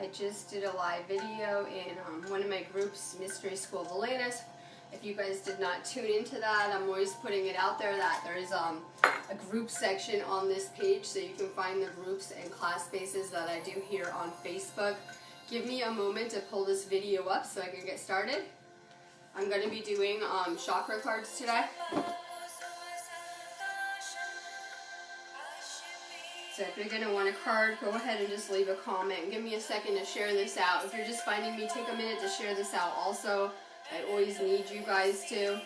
I just did a live video in one of my groups, Mystery School of Atlantis. If you guys did not tune into that, I'm always putting it out there that there is a group section on this page, so you can find the groups and class spaces that I do here on Facebook. Give me a moment to pull this video up so I can get started. I'm going to be doing chakra cards today. So if you're going to want a card, go ahead and just leave a comment. Give me a second to share this out. If you're just finding me, take a minute to share this out also. I always need you guys to.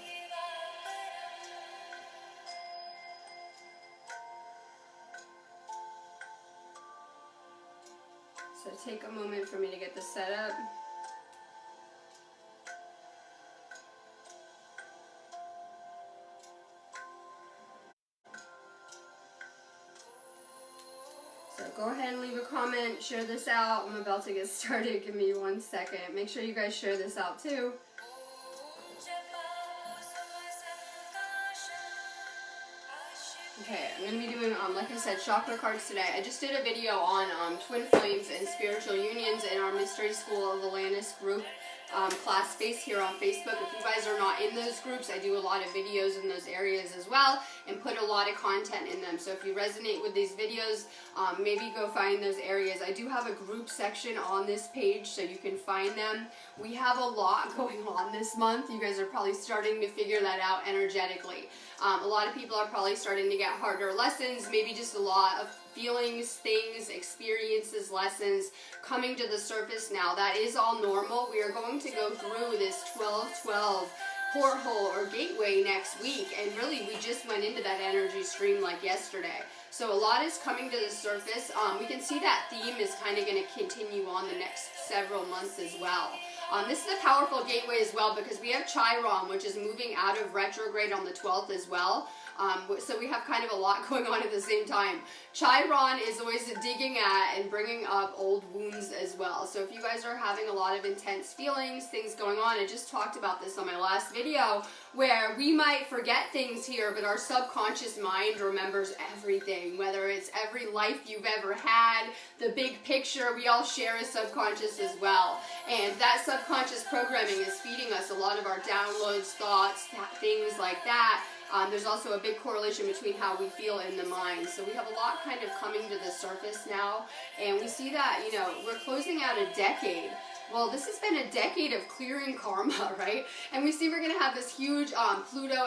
So take a moment for me to get this set up. So go ahead and leave a comment, share this out. I'm about to get started. Give me 1 second. Make sure you guys share this out too. Okay, I'm going to be doing, like I said, chakra cards today. I just did a video on twin flames and spiritual unions in our Mystery School of Atlantis group class space here on Facebook. If you guys are not in those groups, I do a lot of videos in those areas as well and put a lot of content in them. So if you resonate with these videos, maybe go find those areas. I do have a group section on this page so you can find them. We have a lot going on this month. You guys are probably starting to figure that out energetically. A lot of people are probably starting to get harder lessons, maybe just a lot of feelings, things, experiences, lessons coming to the surface now. That is all normal. We are going to go through this 12-12 porthole or gateway next week, and really we just went into that energy stream like yesterday. So a lot is coming to the surface. We can see that theme is kind of going to continue on the next several months as well. This is a powerful gateway as well because we have Chiron, which is moving out of retrograde on the 12th as well. So we have kind of a lot going on at the same time. Chiron is always digging at and bringing up old wounds as well. So if you guys are having a lot of intense feelings, things going on, I just talked about this on my last video, where we might forget things here, but our subconscious mind remembers everything, whether it's every life you've ever had, the big picture. We all share a subconscious as well. And that subconscious programming is feeding us a lot of our downloads, thoughts, things like that. There's also a big correlation between how we feel in the mind. So we have a lot kind of coming to the surface now. And we see that, you know, we're closing out a decade. Well, this has been a decade of clearing karma, right? And we see we're going to have this huge Pluto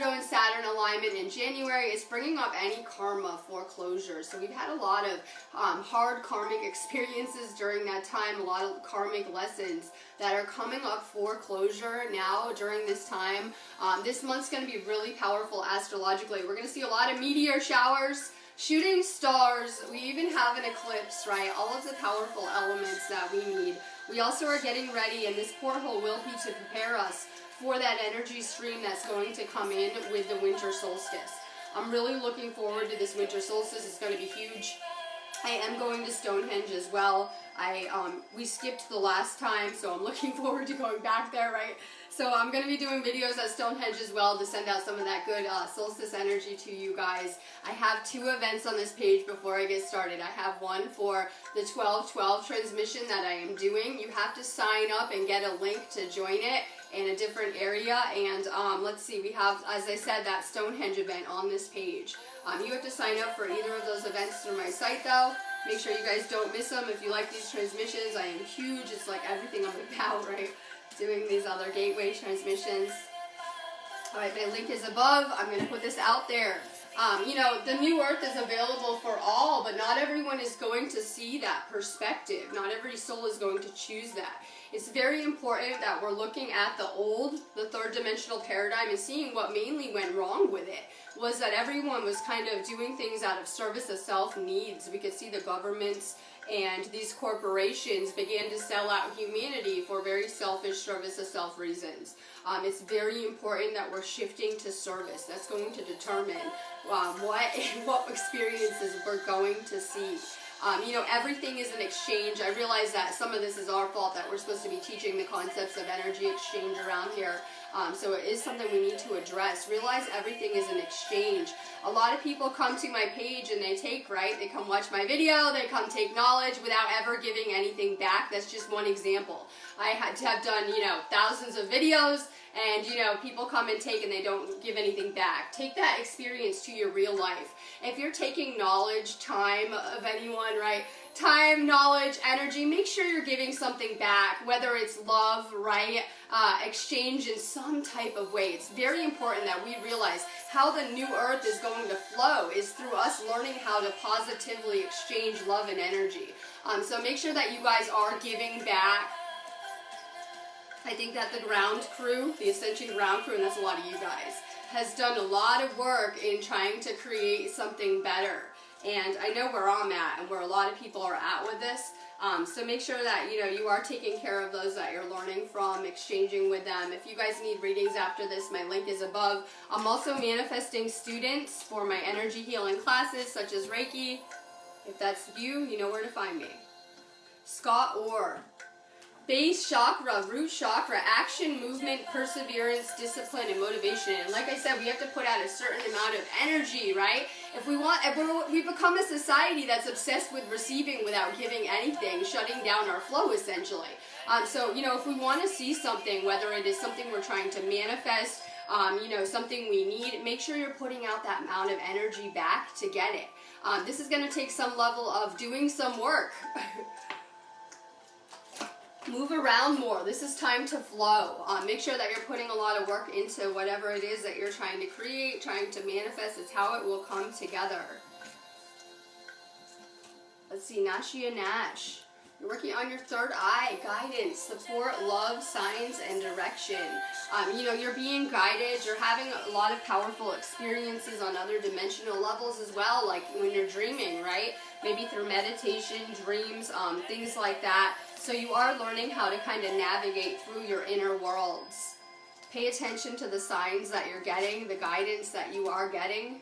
and Saturn alignment in January. It's bringing up any karma foreclosure. So we've had a lot of hard karmic experiences during that time, a lot of karmic lessons that are coming up for closure now during this time. This month's going to be really powerful astrologically. We're going to see a lot of meteor showers, shooting stars. We even have an eclipse, right? All of the powerful elements that we need. We also are getting ready, and this porthole will be to prepare us for that energy stream that's going to come in with the winter solstice. I'm really looking forward to this winter solstice. It's going to be huge. I am going to Stonehenge as well. We skipped the last time, so I'm looking forward to going back there, right? So I'm going to be doing videos at Stonehenge as well to send out some of that good solstice energy to you guys. I have 2 events on this page before I get started. I have one for the 12-12 transmission that I am doing. You have to sign up and get a link to join it in a different area. And let's see, we have, as I said, that Stonehenge event on this page. You have to sign up for either of those events through my site though. Make sure you guys don't miss them. If you like these transmissions, I am huge. It's like everything I'm about, right? Doing these other gateway transmissions. Alright, my link is above. I'm going to put this out there. You know, the new earth is available for all, but not everyone is going to see that perspective. Not every soul is going to choose that. It's very important that we're looking at the old, the third dimensional paradigm, and seeing what mainly went wrong with it. Was that everyone was kind of doing things out of service of self needs. We could see the governments and these corporations began to sell out humanity for very selfish service of self reasons. It's very important that we're shifting to service. That's going to determine what experiences we're going to see. You know, everything is an exchange. I realize that some of this is our fault, that we're supposed to be teaching the concepts of energy exchange around here. So it is something we need to address. Realize everything is an exchange. A lot of people come to my page and they take, right? They come watch my video, they come take knowledge without ever giving anything back. That's just one example. I have done, thousands of videos, and people come and take and they don't give anything back. Take that experience to your real life. If you're taking knowledge, time of anyone, right? Time, knowledge, energy, make sure you're giving something back, whether it's love, right? Exchange in some type of way. It's very important that we realize how the new earth is going to flow is through us learning how to positively exchange love and energy. So make sure that you guys are giving back. I think that the ground crew, the Ascension ground crew, and that's a lot of you guys, has done a lot of work in trying to create something better. And I know where I'm at and where a lot of people are at with this. So make sure that you are taking care of those that you're learning from, exchanging with them. If you guys need readings after this, my link is above. I'm also manifesting students for my energy healing classes, such as Reiki. If that's you, you know where to find me. Scott Orr. Base chakra, root chakra, action, movement, perseverance, discipline, and motivation. And like I said, we have to put out a certain amount of energy, right? If we become a society that's obsessed with receiving without giving anything, shutting down our flow, essentially. So, if we want to see something, whether it is something we're trying to manifest, something we need, make sure you're putting out that amount of energy back to get it. This is going to take some level of doing some work. Move around more. This is time to flow. Make sure that you're putting a lot of work into whatever it is that you're trying to create, trying to manifest. It's how it will come together. Let's see, Nashia Nash. You're working on your third eye, guidance, support, love, signs, and direction. You're being guided. You're having a lot of powerful experiences on other dimensional levels as well, like when you're dreaming, right? Maybe through meditation, dreams, things like that. So you are learning how to kind of navigate through your inner worlds. Pay attention to the signs that you're getting, the guidance that you are getting.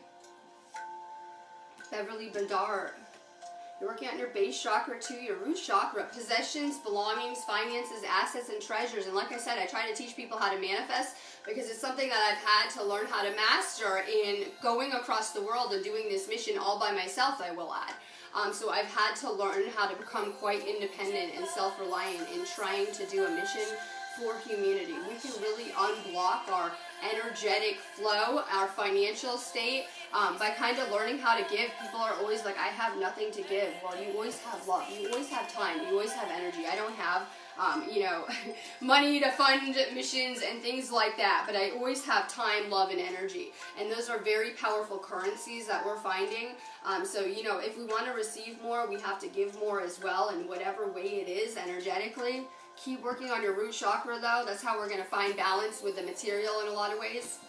Beverly Bedard. You're working on your base chakra too, your root chakra, possessions, belongings, finances, assets, and treasures. And like I said, I try to teach people how to manifest because it's something that I've had to learn how to master in going across the world and doing this mission all by myself, I will add. So I've had to learn how to become quite independent and self-reliant in trying to do a mission for humanity. We can really unblock our energetic flow, our financial state, by kind of learning how to give. People are always like, I have nothing to give. Well, you always have love. You always have time. You always have energy. I don't have, money to fund missions and things like that, but I always have time, love, and energy. And those are very powerful currencies that we're finding. So, if we want to receive more, we have to give more as well in whatever way it is energetically. Keep working on your root chakra, though. That's how we're going to find balance with the material in a lot of ways.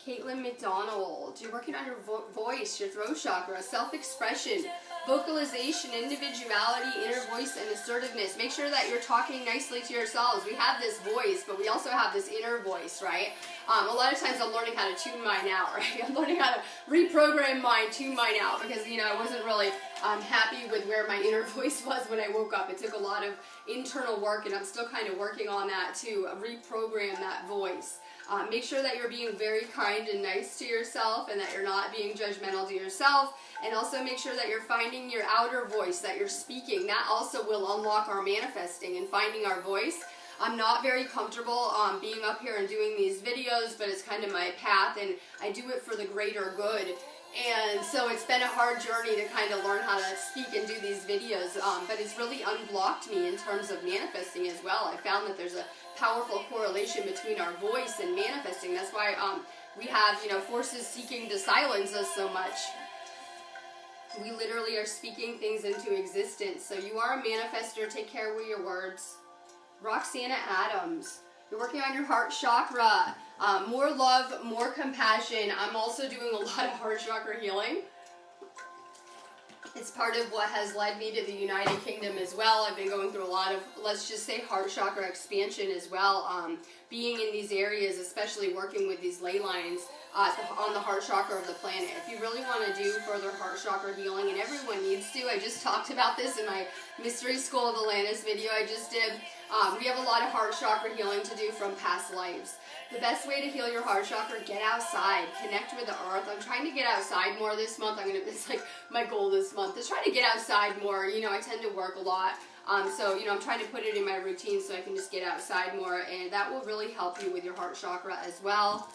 Caitlin McDonald, you're working on your voice, your throat chakra, self-expression, vocalization, individuality, inner voice, and assertiveness. Make sure that you're talking nicely to yourselves. We have this voice, but we also have this inner voice, right? A lot of times I'm learning how to tune mine out, right? I'm learning how to reprogram mine, tune mine out, because, I wasn't really happy with where my inner voice was when I woke up. It took a lot of internal work, and I'm still kind of working on that to reprogram that voice. Make sure that you're being very kind and nice to yourself and that you're not being judgmental to yourself. And also make sure that you're finding your outer voice, that you're speaking. That also will unlock our manifesting and finding our voice. I'm not very comfortable being up here and doing these videos, but it's kind of my path and I do it for the greater good. And so it's been a hard journey to kind of learn how to speak and do these videos, but it's really unblocked me in terms of manifesting as well. I found that there's a powerful correlation between our voice and manifesting. That's why we have, forces seeking to silence us so much. We literally are speaking things into existence. So you are a manifester. Take care with your words. Roxana Adams. You're working on your heart chakra. More love, more compassion. I'm also doing a lot of heart chakra healing. It's part of what has led me to the United Kingdom as well. I've been going through a lot of, let's just say, heart chakra expansion as well. Being in these areas, especially working with these ley lines, on the heart chakra of the planet. If you really want to do further heart chakra healing, and everyone needs to, I just talked about this in my Mystery School of Atlantis video I just did. We have a lot of heart chakra healing to do from past lives. The best way to heal your heart chakra, get outside, connect with the earth. I'm trying to get outside more this month. It's like my goal this month is trying to get outside more. You know, I tend to work a lot. So, you know, I'm trying to put it in my routine so I can just get outside more, and that will really help you with your heart chakra as well.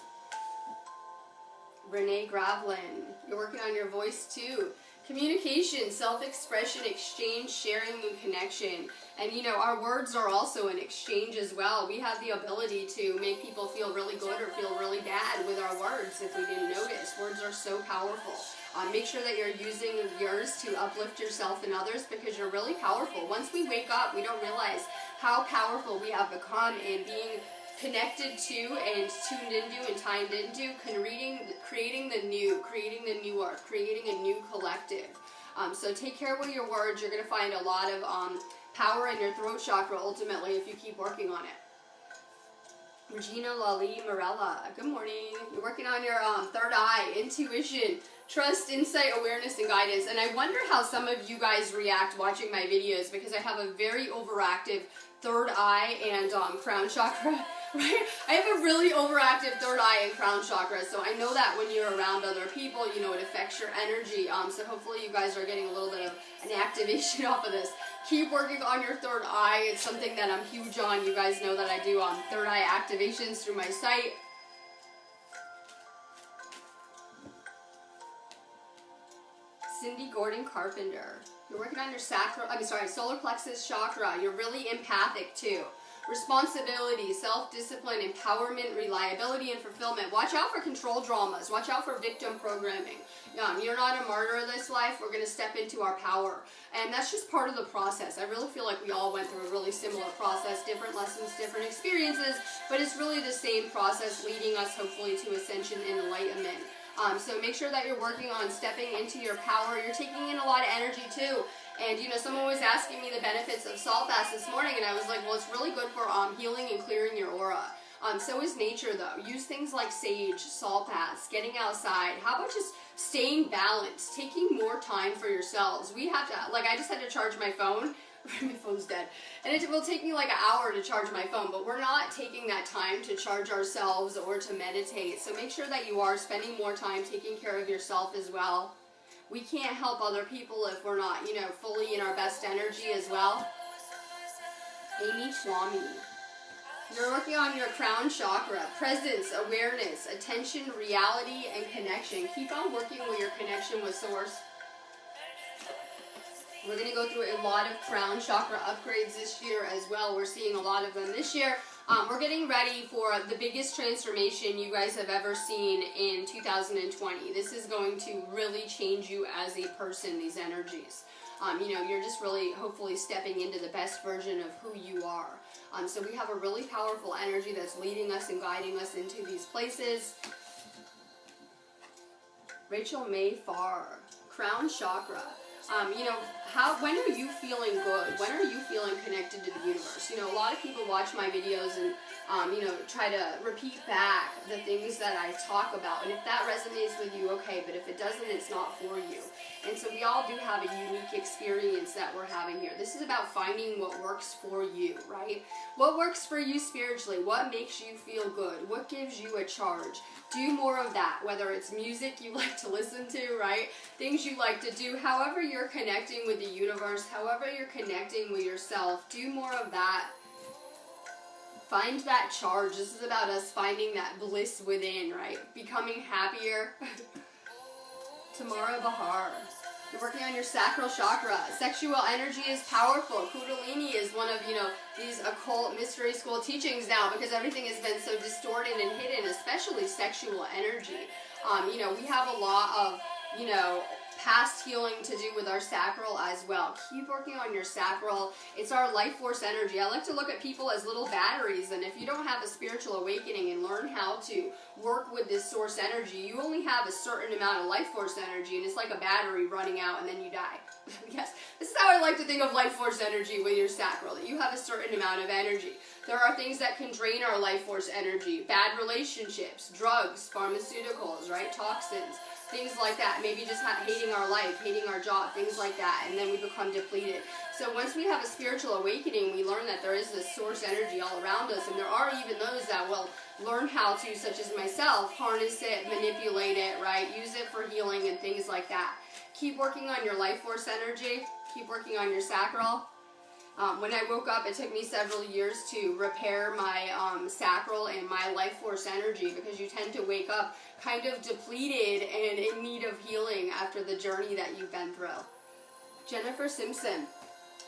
Renee Gravlin, you're working on your voice too. Communication, self-expression, exchange, sharing, and connection. And you know, our words are also an exchange as well. We have the ability to make people feel really good or feel really bad with our words if we didn't notice. Words are so powerful. Make sure that you're using yours to uplift yourself and others, because you're really powerful. Once we wake up, we don't realize how powerful we have become in being connected to and tuned into and timed into creating the new art, creating a new collective. So take care with your words. You're going to find a lot of power in your throat chakra ultimately if you keep working on it. Regina Lali Morella, good morning. You're working on your third eye, intuition, trust, insight, awareness, and guidance. And I wonder how some of you guys react watching my videos, because I have a very overactive third eye and crown chakra. Right? I have a really overactive third eye and crown chakra, so I know that when you're around other people, you know, it affects your energy. So hopefully you guys are getting a little bit of an activation off of this. Keep working on your third eye. It's something that I'm huge on. You guys know that I do third eye activations through my site. Cindy Gordon Carpenter, you're working on your solar plexus chakra. You're really empathic too. Responsibility, self-discipline, empowerment, reliability, and fulfillment. Watch out for control dramas. Watch out for victim programming. You're not a martyr of this life. We're going to step into our power. And that's just part of the process. I really feel like we all went through a really similar process, different lessons, different experiences, but it's really the same process leading us hopefully to ascension and enlightenment. So make sure that you're working on stepping into your power. You're taking in a lot of energy too. And you know, someone was asking me the benefits of salt baths this morning, and I was like, well, it's really good for healing and clearing your aura. So is nature though. Use things like sage, salt baths, getting outside. How about just staying balanced, taking more time for yourselves? We have to, like, I just had to charge my phone. My phone's dead. And it will take me like an hour to charge my phone, but we're not taking that time to charge ourselves or to meditate. So make sure that you are spending more time taking care of yourself as well. We can't help other people if we're not, you know, fully in our best energy as well. Amy Swami, you're working on your crown chakra, presence, awareness, attention, reality, and connection. Keep on working with your connection with Source. We're going to go through a lot of crown chakra upgrades this year as well. We're seeing a lot of them this year. We're getting ready for the biggest transformation you guys have ever seen in 2020. This is going to really change you as a person, these energies. You know, you're just really hopefully stepping into the best version of who you are. So we have a really powerful energy that's leading us and guiding us into these places. Rachel May Farr, crown chakra. You know, when are you feeling good? When are you feeling connected to the universe? You know, a lot of people watch my videos and, you know, try to repeat back the things that I talk about. And if that resonates with you, okay, but if it doesn't, it's not for you. And so we all do have a unique experience that we're having here. This is about finding what works for you, right? What works for you spiritually? What makes you feel good? What gives you a charge? Do more of that, whether it's music you like to listen to, right? Things you like to do, however you're connecting with the universe, however you're connecting with yourself, do more of that. Find that charge. This is about us finding that bliss within, right? Becoming happier. Tamara Bahar, you're working on your sacral chakra. Sexual energy is powerful. Kundalini is one of, you know, these occult mystery school teachings now, because everything has been so distorted and hidden, especially sexual energy. You know, we have a lot of, you know, past healing to do with our sacral as well. Keep working on your sacral. It's our life force energy. I like to look at people as little batteries, and if you don't have a spiritual awakening and learn how to work with this source energy, you only have a certain amount of life force energy, and it's like a battery running out and then you die. Yes, this is how I like to think of life force energy with your sacral, that you have a certain amount of energy. There are things that can drain our life force energy. Bad relationships, drugs, pharmaceuticals, right? Toxins, things like that. Maybe just hating our life, hating our job, things like that. And then we become depleted. So once we have a spiritual awakening, we learn that there is this source energy all around us. And there are even those that will learn how to, such as myself, harness it, manipulate it, right? Use it for healing and things like that. Keep working on your life force energy. Keep working on your sacral. When I woke up, it took me several years to repair my sacral and my life force energy, because you tend to wake up kind of depleted and in need of healing after the journey that you've been through. Jennifer Simpson,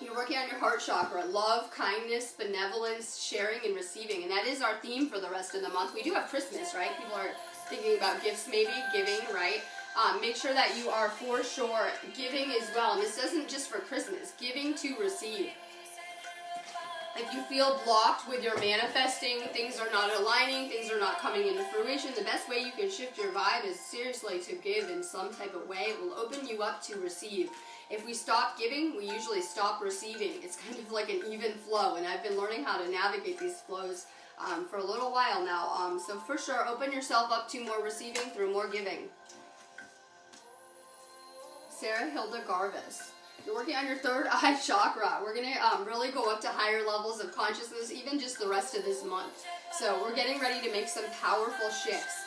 you're working on your heart chakra. Love, kindness, benevolence, sharing, and receiving. And that is our theme for the rest of the month. We do have Christmas, right? People are thinking about gifts maybe, giving, right? Make sure that you are for sure giving as well. And this isn't just for Christmas. Giving to receive. If you feel blocked with your manifesting, things are not aligning, things are not coming into fruition, the best way you can shift your vibe is seriously to give in some type of way. It will open you up to receive. If we stop giving, we usually stop receiving. It's kind of like an even flow, and I've been learning how to navigate these flows for a little while now. So for sure, open yourself up to more receiving through more giving. Sarah Hilda Garvis. You're working on your third eye chakra. We're going to really go up to higher levels of consciousness, even just the rest of this month. So we're getting ready to make some powerful shifts.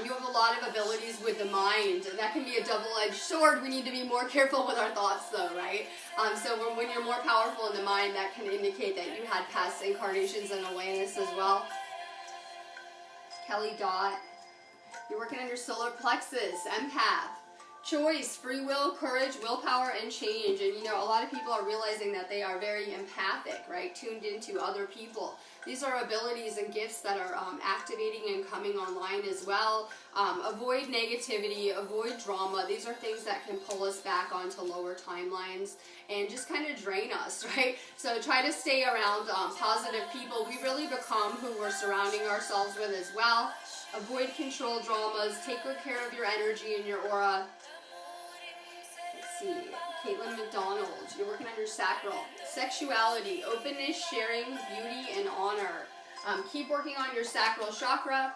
You have a lot of abilities with the mind, and that can be a double-edged sword. We need to be more careful with our thoughts, though, right? So when you're more powerful in the mind, that can indicate that you had past incarnations and awareness as well. Kelly Dot. You're working on your solar plexus, empath. Choice, free will, courage, willpower, and change. And you know, a lot of people are realizing that they are very empathic, right? Tuned into other people. These are abilities and gifts that are activating and coming online as well. Avoid negativity, avoid drama. These are things that can pull us back onto lower timelines and just kind of drain us, right? So try to stay around positive people. We really become who we're surrounding ourselves with as well. Avoid control dramas. Take good care of your energy and your aura. Let's see. Caitlin McDonald. You're working on your sacral. Sexuality, openness, sharing, beauty, and honor. Keep working on your sacral chakra.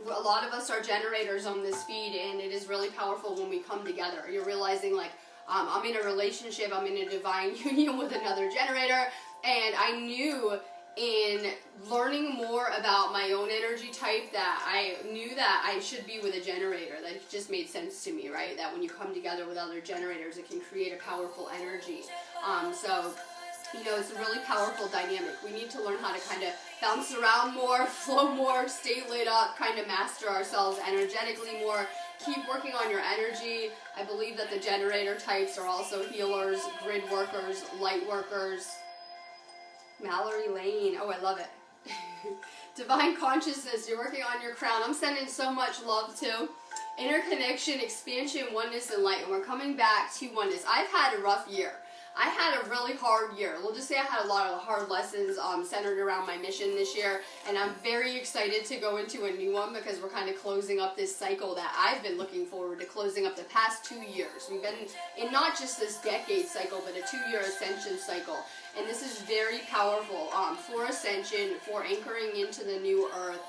A lot of us are generators on this feed, and it is really powerful when we come together. You're realizing, like, I'm in a relationship, I'm in a divine union with another generator, and I knew in learning more about my own energy type that I knew that I should be with a generator. That just made sense to me, right? That when you come together with other generators, it can create a powerful energy. So, you know, it's a really powerful dynamic. We need to learn how to kind of bounce around more, flow more, stay lit up, kind of master ourselves energetically more. Keep working on your energy. I believe that the generator types are also healers, grid workers, light workers. Mallory Lane. Oh, I love it. Divine consciousness. You're working on your crown. I'm sending so much love to interconnection, expansion, oneness, and light. And we're coming back to oneness. I've had a rough year. I had a really hard year. We'll just say I had a lot of hard lessons centered around my mission this year, and I'm very excited to go into a new one because we're kind of closing up this cycle that I've been looking forward to closing up the past 2 years. We've been in not just this decade cycle, but a 2-year ascension cycle, and this is very powerful for ascension, for anchoring into the new earth.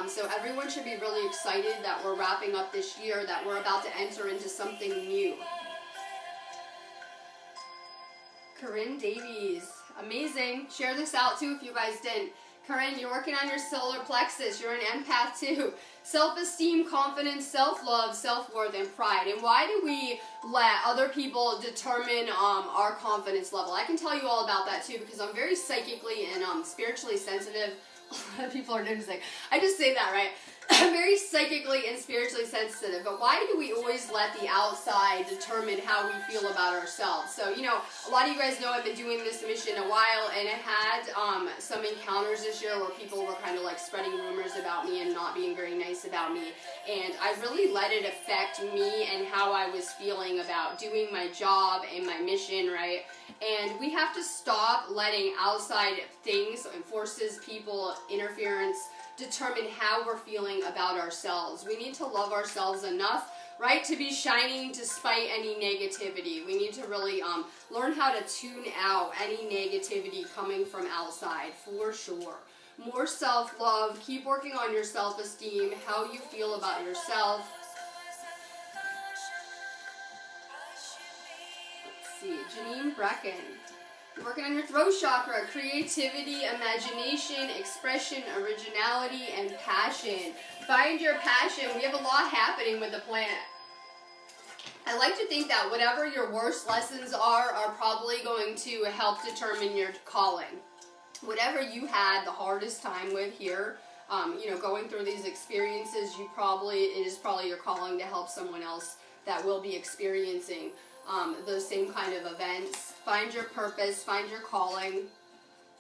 So everyone should be really excited that we're wrapping up this year, that we're about to enter into something new. Corinne Davies. Amazing. Share this out too if you guys didn't. Corinne, you're working on your solar plexus. You're an empath too. Self-esteem, confidence, self-love, self-worth, and pride. And why do we let other people determine our confidence level? I can tell you all about that too because I'm very psychically and spiritually sensitive. A lot of people are noticing. I just say that, right? I'm very psychically and spiritually sensitive, but why do we always let the outside determine how we feel about ourselves? So, you know, a lot of you guys know I've been doing this mission a while, and I had some encounters this year where people were kind of like spreading rumors about me and not being very nice about me, and I really let it affect me and how I was feeling about doing my job and my mission, right? And we have to stop letting outside things and forces, people, interference, determine how we're feeling about ourselves. We need to love ourselves enough right? To be shining despite any negativity. We need to really learn how to tune out any negativity coming from outside, for sure. More self-love. Keep working on your self-esteem, how you feel about yourself. Let's see, Janine Brecken. You're working on your throat chakra, creativity, imagination, expression, originality, and passion. Find your passion. We have a lot happening with the planet. I like to think that whatever your worst lessons are probably going to help determine your calling. Whatever you had the hardest time with here, going through these experiences, it is probably your calling to help someone else that will be experiencing those same kind of events. Find your purpose, find your calling.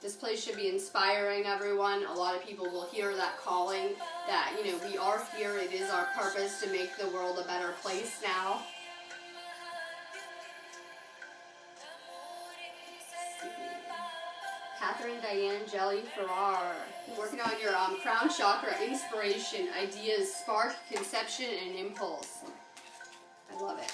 This place should be inspiring everyone. A lot of people will hear that calling that, we are here. It is our purpose to make the world a better place now. Catherine Diane Jelly Farrar. Working on your crown chakra, inspiration, ideas, spark, conception, and impulse. I love it.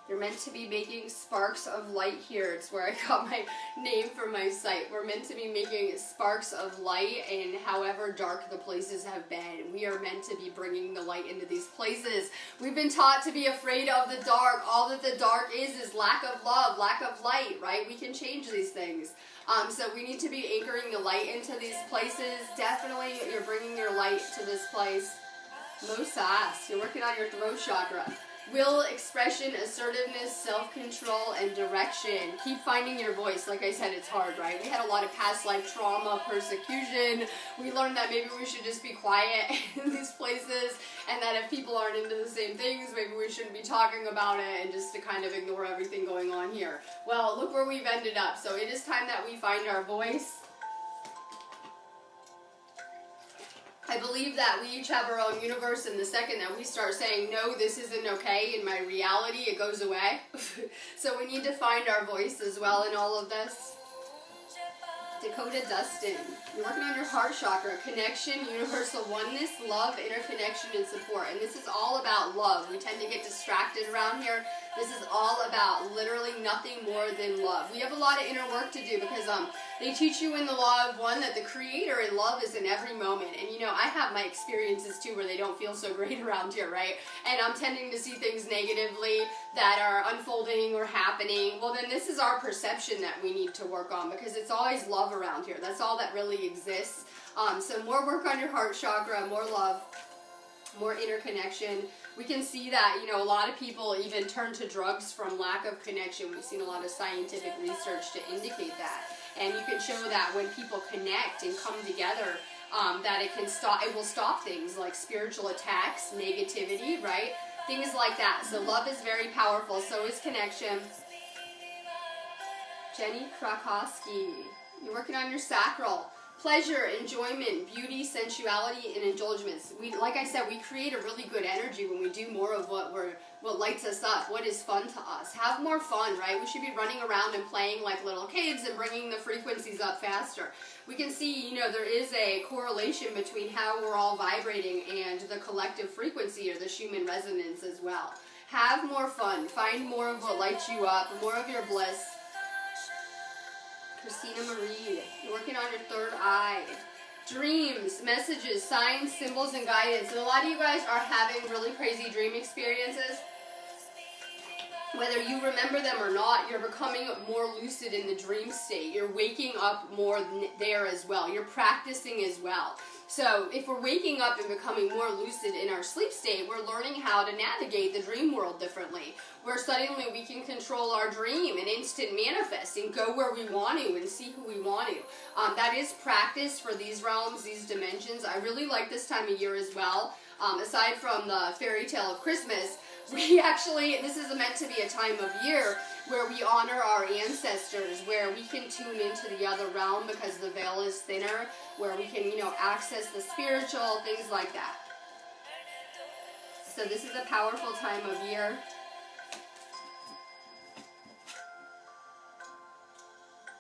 You're meant to be making sparks of light here. It's where I got my name for my site. We're meant to be making sparks of light in however dark the places have been. We are meant to be bringing the light into these places. We've been taught to be afraid of the dark. All that the dark is lack of love, lack of light, right? We can change these things. So we need to be anchoring the light into these places. Definitely you're bringing your light to this place. Mo Sass, you're working on your throat chakra. Will, expression, assertiveness, self-control, and direction. Keep finding your voice. Like I said, it's hard, right? We had a lot of past life trauma, persecution. We learned that maybe we should just be quiet in these places, and that if people aren't into the same things, maybe we shouldn't be talking about it and just to kind of ignore everything going on here. Well, look where we've ended up. So it is time that we find our voice. I believe that we each have our own universe, and the second that we start saying, no, this isn't okay in my reality, it goes away. So we need to find our voice as well in all of this. Dakota Dustin, you're working on your heart chakra, connection, universal oneness, love, interconnection, and support. And this is all about love. We tend to get distracted around here. This is all about literally nothing more than love. We have a lot of inner work to do because they teach you in the law of one that the creator in love is in every moment. And I have my experiences too where they don't feel so great around here, right? And I'm tending to see things negatively that are unfolding or happening. Well, then this is our perception that we need to work on, because it's always love around here. That's all that really exists. So more work on your heart chakra, more love, more interconnection. We can see that, a lot of people even turn to drugs from lack of connection. We've seen a lot of scientific research to indicate that. And you can show that when people connect and come together, that it will stop things like spiritual attacks, negativity, right? Things like that. So love is very powerful. So is connection. Jenny Krakowski, you're working on your sacral. Pleasure, enjoyment, beauty, sensuality, and indulgence. Like I said, we create a really good energy when we do more of what lights us up, what is fun to us. Have more fun, right? We should be running around and playing like little kids and bringing the frequencies up faster. We can see, there is a correlation between how we're all vibrating and the collective frequency or the Schumann resonance as well. Have more fun. Find more of what lights you up, more of your bliss. Christina Marie, you're working on your third eye. Dreams, messages, signs, symbols, and guidance. And a lot of you guys are having really crazy dream experiences. Whether you remember them or not, you're becoming more lucid in the dream state. You're waking up more there as well. You're practicing as well. So if we're waking up and becoming more lucid in our sleep state, we're learning how to navigate the dream world differently. Where suddenly we can control our dream and instant manifest and go where we want to and see who we want to. That is practice for these realms, these dimensions. I really like this time of year as well. Aside from the fairy tale of Christmas, this is meant to be a time of year where we honor our ancestors, where we can tune into the other realm because the veil is thinner, where we can, access the spiritual, things like that. So this is a powerful time of year.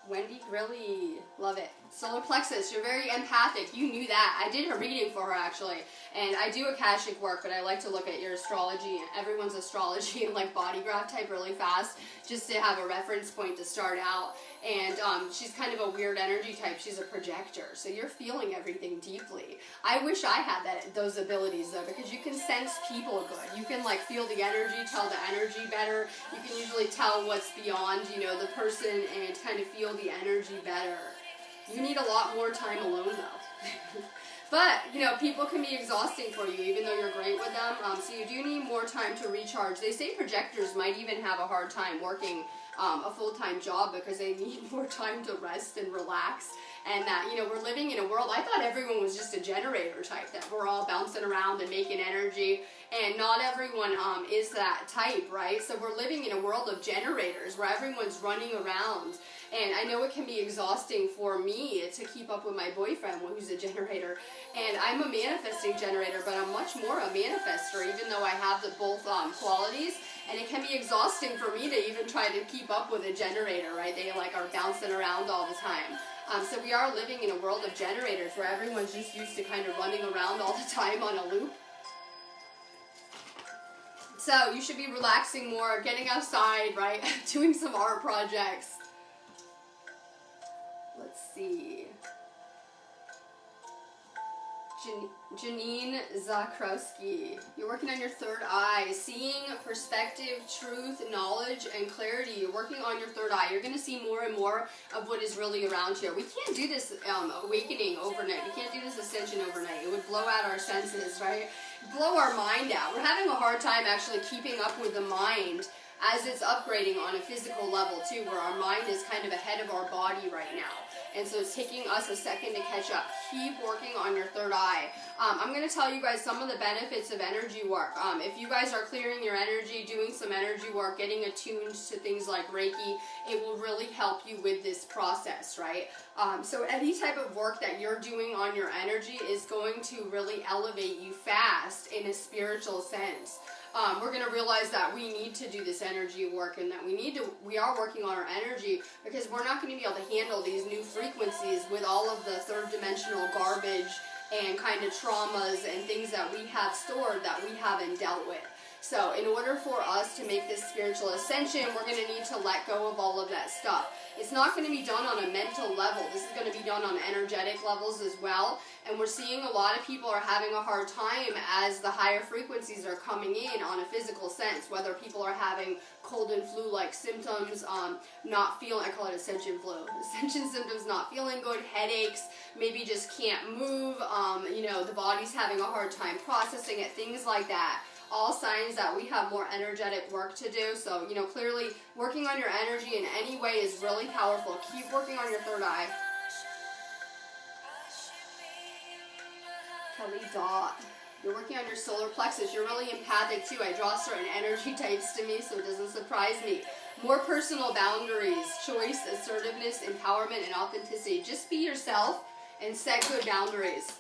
Wendy Grilly, love it. Solar plexus, you're very empathic. You knew that. I did a reading for her actually, and I do Akashic work, but I like to look at your astrology, everyone's astrology and like body graph type really fast, just to have a reference point to start out. And she's kind of a weird energy type. She's a projector, so you're feeling everything deeply. I wish I had those abilities though, because you can sense people good. You can like feel the energy, tell the energy better. You can usually tell what's beyond, you know, the person and kind of feel the energy better. You need a lot more time alone though. But, you know, people can be exhausting for you even though you're great with them. So you do need more time to recharge. They say projectors might even have a hard time working a full-time job because they need more time to rest and relax. And that, you know, we're living in a world, I thought everyone was just a generator type, that we're all bouncing around and making energy. And not everyone is that type, right? So we're living in a world of generators where everyone's running around. And I know it can be exhausting for me to keep up with my boyfriend who's a generator. And I'm a manifesting generator, but I'm much more a manifester, even though I have the both qualities. And it can be exhausting for me to even try to keep up with a generator, right? They like are bouncing around all the time. So we are living in a world of generators where everyone's just used to kind of running around all the time on a loop. So you should be relaxing more, getting outside, right? Doing some art projects. Let's see. Janine Zakrowski. You're working on your third eye. Seeing perspective, truth, knowledge, and clarity. You're working on your third eye. You're going to see more and more of what is really around here. We can't do this awakening overnight. We can't do this ascension overnight. It would blow out our senses, right? Blow our mind out. We're having a hard time actually keeping up with the mind as it's upgrading on a physical level too, where our mind is kind of ahead of our body right now. And so it's taking us a second to catch up. Keep working on your third eye. I'm going to tell you guys some of the benefits of energy work. If you guys are clearing your energy, doing some energy work, getting attuned to things like Reiki, it will really help you with this process, right? So any type of work that you're doing on your energy is going to really elevate you fast in a spiritual sense. We're going to realize that we need to do this energy work and that we are working on our energy because we're not going to be able to handle these new frequencies with all of the third dimensional garbage and kind of traumas and things that we have stored that we haven't dealt with. So in order for us to make this spiritual ascension, we're going to need to let go of all of that stuff. It's not going to be done on a mental level. This is going to be done on energetic levels as well. And we're seeing a lot of people are having a hard time as the higher frequencies are coming in on a physical sense, whether people are having cold and flu-like symptoms, not feeling, I call it ascension flu, ascension symptoms, not feeling good, headaches, maybe just can't move, you know, the body's having a hard time processing it, things like that. All signs that we have more energetic work to do. So, you know, clearly working on your energy in any way is really powerful. Keep working on your third eye. Kelly Dot. You're working on your solar plexus. You're really empathic too. I draw certain energy types to me, so it doesn't surprise me. More personal boundaries, choice, assertiveness, empowerment, and authenticity. Just be yourself and set good boundaries.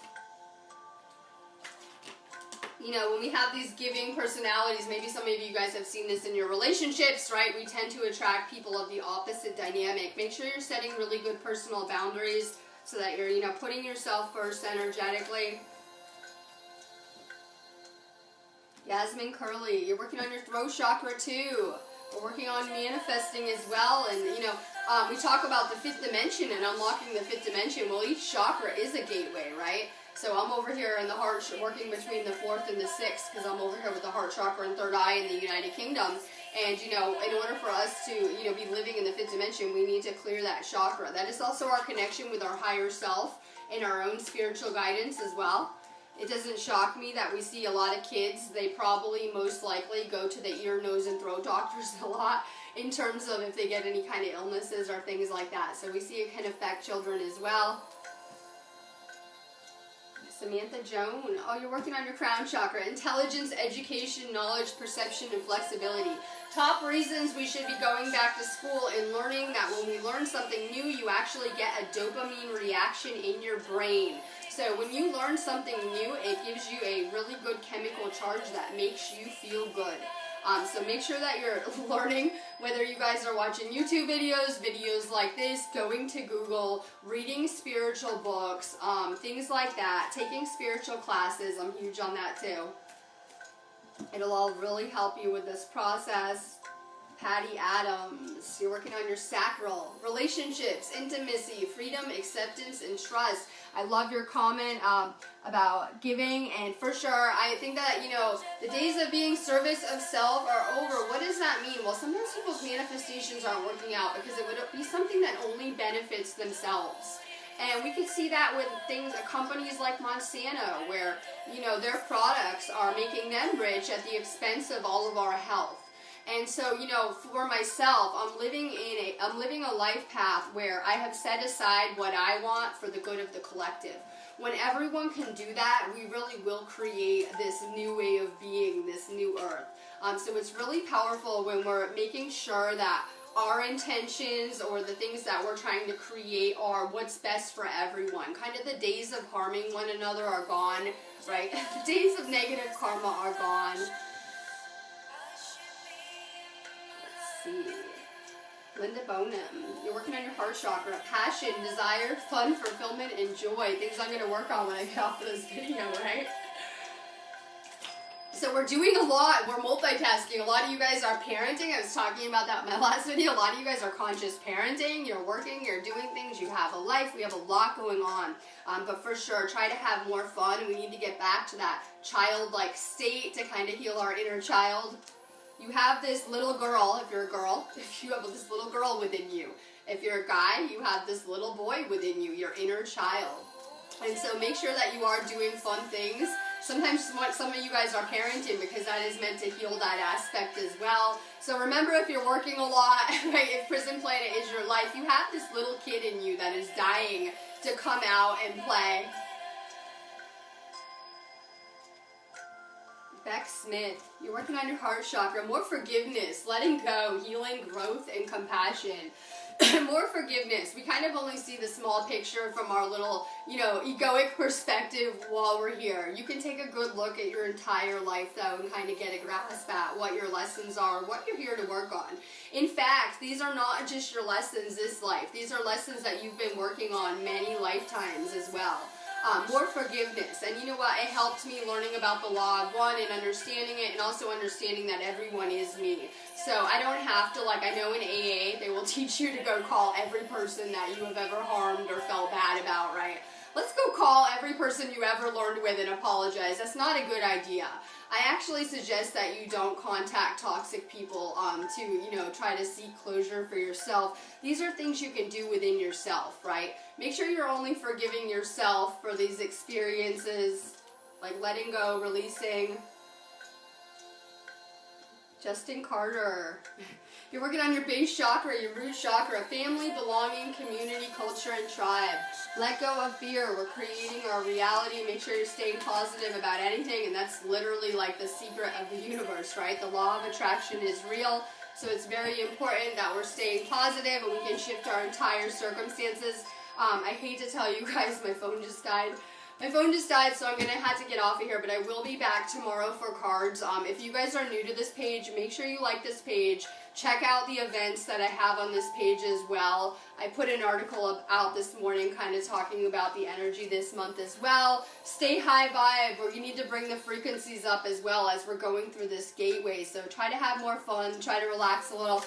You know, when we have these giving personalities, maybe some of you guys have seen this in your relationships, right? We tend to attract people of the opposite dynamic. Make sure you're setting really good personal boundaries so that you're, you know, putting yourself first energetically. Yasmin Curley, you're working on your throat chakra too. We're working on manifesting as well. And, you know, we talk about the fifth dimension and unlocking the fifth dimension. Well, each chakra is a gateway, right? So I'm over here in the heart, working between the fourth and the sixth, because I'm over here with the heart chakra and third eye in the United Kingdom. And, you know, in order for us to, you know, be living in the fifth dimension, we need to clear that chakra. That is also our connection with our higher self and our own spiritual guidance as well. It doesn't shock me that we see a lot of kids, they probably most likely go to the ear, nose, and throat doctors a lot in terms of if they get any kind of illnesses or things like that. So we see it can affect children as well. Samantha Joan, oh, you're working on your crown chakra. Intelligence, education, knowledge, perception, and flexibility. Top reasons we should be going back to school and learning that when we learn something new, you actually get a dopamine reaction in your brain. So when you learn something new, it gives you a really good chemical charge that makes you feel good. So make sure that you're learning, whether you guys are watching YouTube videos like this, going to Google, reading spiritual books, things like that, taking spiritual classes. I'm huge on that too. It'll all really help you with this process. Patty Adams, you're working on your sacral, relationships, intimacy, freedom, acceptance, and trust. I love your comment about giving, and for sure, I think that, the days of being service of self are over. What does that mean? Well, sometimes people's manifestations aren't working out because it would be something that only benefits themselves. And we could see that with companies like Monsanto, where, their products are making them rich at the expense of all of our health. And so, for myself, I'm living a life path where I have set aside what I want for the good of the collective. When everyone can do that, we really will create this new way of being, this new earth. So it's really powerful when we're making sure that our intentions or the things that we're trying to create are what's best for everyone. Kind of the days of harming one another are gone, right? The days of negative karma are gone. See. Linda Bonham, you're working on your heart chakra. Passion, desire, fun, fulfillment, and joy. Things I'm going to work on when I get off of this video, right? So we're doing a lot. We're multitasking. A lot of you guys are parenting. I was talking about that in my last video. A lot of you guys are conscious parenting. You're working. You're doing things. You have a life. We have a lot going on. But for sure, try to have more fun. We need to get back to that childlike state to kind of heal our inner child. You have this little girl, if you're a girl, if you have this little girl within you. If you're a guy, you have this little boy within you, your inner child. And so make sure that you are doing fun things. Sometimes some of you guys are parenting because that is meant to heal that aspect as well. So remember, if you're working a lot, right, if Prison Planet is your life, you have this little kid in you that is dying to come out and play. Beck Smith, you're working on your heart chakra. More forgiveness, letting go, healing, growth, and compassion. More forgiveness. We kind of only see the small picture from our little, egoic perspective while we're here. You can take a good look at your entire life, though, and kind of get a grasp at what your lessons are, what you're here to work on. In fact, these are not just your lessons this life. These are lessons that you've been working on many lifetimes as well. More forgiveness. And you know what? It helped me learning about the law of one and understanding it, and also understanding that everyone is me. So I don't have to, I know in AA, they will teach you to go call every person that you have ever harmed or felt bad about, right? Let's go call every person you ever learned with and apologize. That's not a good idea. I actually suggest that you don't contact toxic people to, try to seek closure for yourself. These are things you can do within yourself, right? Make sure you're only forgiving yourself for these experiences, like letting go, releasing. Justin Carter, you're working on your base chakra, your root chakra, family, belonging, community, culture, and tribe. Let go of fear. We're creating our reality. Make sure you're staying positive about anything, and that's literally like the secret of the universe, right? The law of attraction is real, so it's very important that we're staying positive and we can shift our entire circumstances. I hate to tell you guys, my phone just died. So I'm going to have to get off of here, but I will be back tomorrow for cards. If you guys are new to this page, make sure you like this page. Check out the events that I have on this page as well. I put an article out this morning kind of talking about the energy this month as well. Stay high vibe, or you need to bring the frequencies up as well as we're going through this gateway. So try to have more fun, try to relax a little.